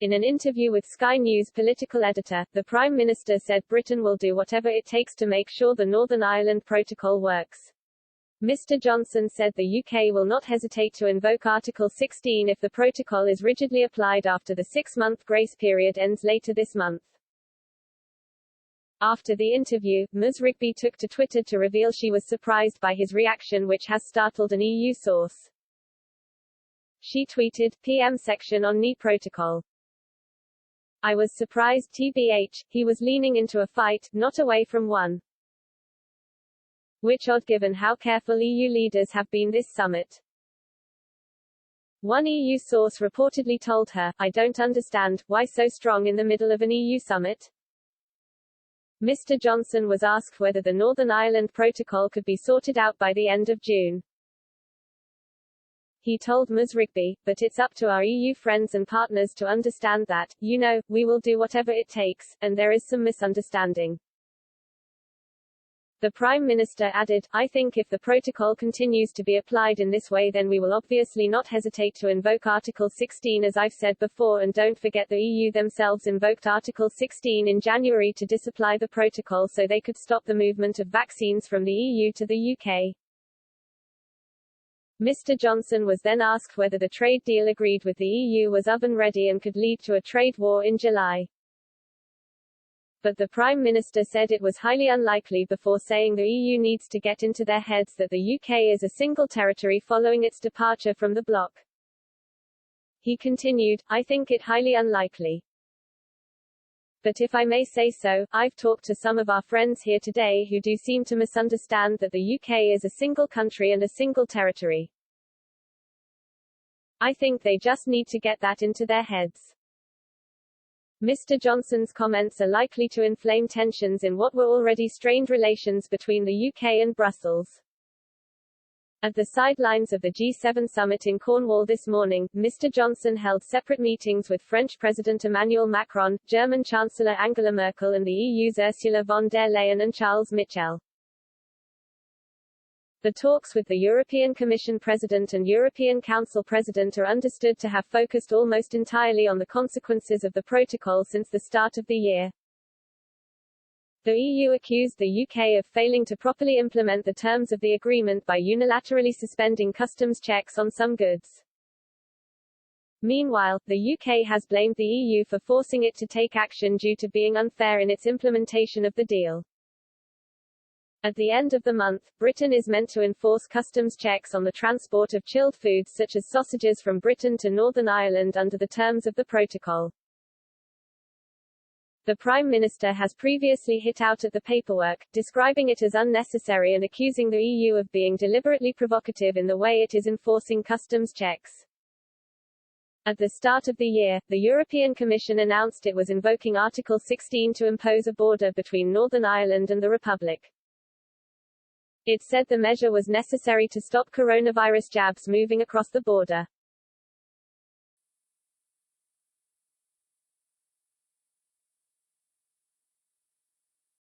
In an interview with Sky News political editor, the Prime Minister said Britain will do whatever it takes to make sure the Northern Ireland Protocol works. Mr. Johnson said the UK will not hesitate to invoke Article 16 if the protocol is rigidly applied after the 6-month grace period ends later this month. After the interview, Ms. Rigby took to Twitter to reveal she was surprised by his reaction, which has startled an EU source. She tweeted, PM section on knee protocol. I was surprised tbh, he was leaning into a fight, not away from one. Which odd given how careful EU leaders have been this summit. One EU source reportedly told her, I don't understand, why so strong in the middle of an EU summit? Mr. Johnson was asked whether the Northern Ireland Protocol could be sorted out by the end of June. He told Ms. Rigby, but it's up to our EU friends and partners to understand that, you know, we will do whatever it takes, and there is some misunderstanding. The Prime Minister added, I think if the protocol continues to be applied in this way then we will obviously not hesitate to invoke Article 16 as I've said before, and don't forget the EU themselves invoked Article 16 in January to disapply the protocol so they could stop the movement of vaccines from the EU to the UK. Mr. Johnson was then asked whether the trade deal agreed with the EU was oven-ready and could lead to a trade war in July. But the Prime Minister said it was highly unlikely before saying the EU needs to get into their heads that the UK is a single territory following its departure from the bloc. He continued, I think it highly unlikely. But if I may say so, I've talked to some of our friends here today who do seem to misunderstand that the UK is a single country and a single territory. I think they just need to get that into their heads. Mr. Johnson's comments are likely to inflame tensions in what were already strained relations between the UK and Brussels. At the sidelines of the G7 summit in Cornwall this morning, Mr. Johnson held separate meetings with French President Emmanuel Macron, German Chancellor Angela Merkel and the EU's Ursula von der Leyen and Charles Michel. The talks with the European Commission President and European Council President are understood to have focused almost entirely on the consequences of the protocol since the start of the year. The EU accused the UK of failing to properly implement the terms of the agreement by unilaterally suspending customs checks on some goods. Meanwhile, the UK has blamed the EU for forcing it to take action due to being unfair in its implementation of the deal. At the end of the month, Britain is meant to enforce customs checks on the transport of chilled foods such as sausages from Britain to Northern Ireland under the terms of the protocol. The Prime Minister has previously hit out at the paperwork, describing it as unnecessary and accusing the EU of being deliberately provocative in the way it is enforcing customs checks. At the start of the year, the European Commission announced it was invoking Article 16 to impose a border between Northern Ireland and the Republic. It said the measure was necessary to stop coronavirus jabs moving across the border.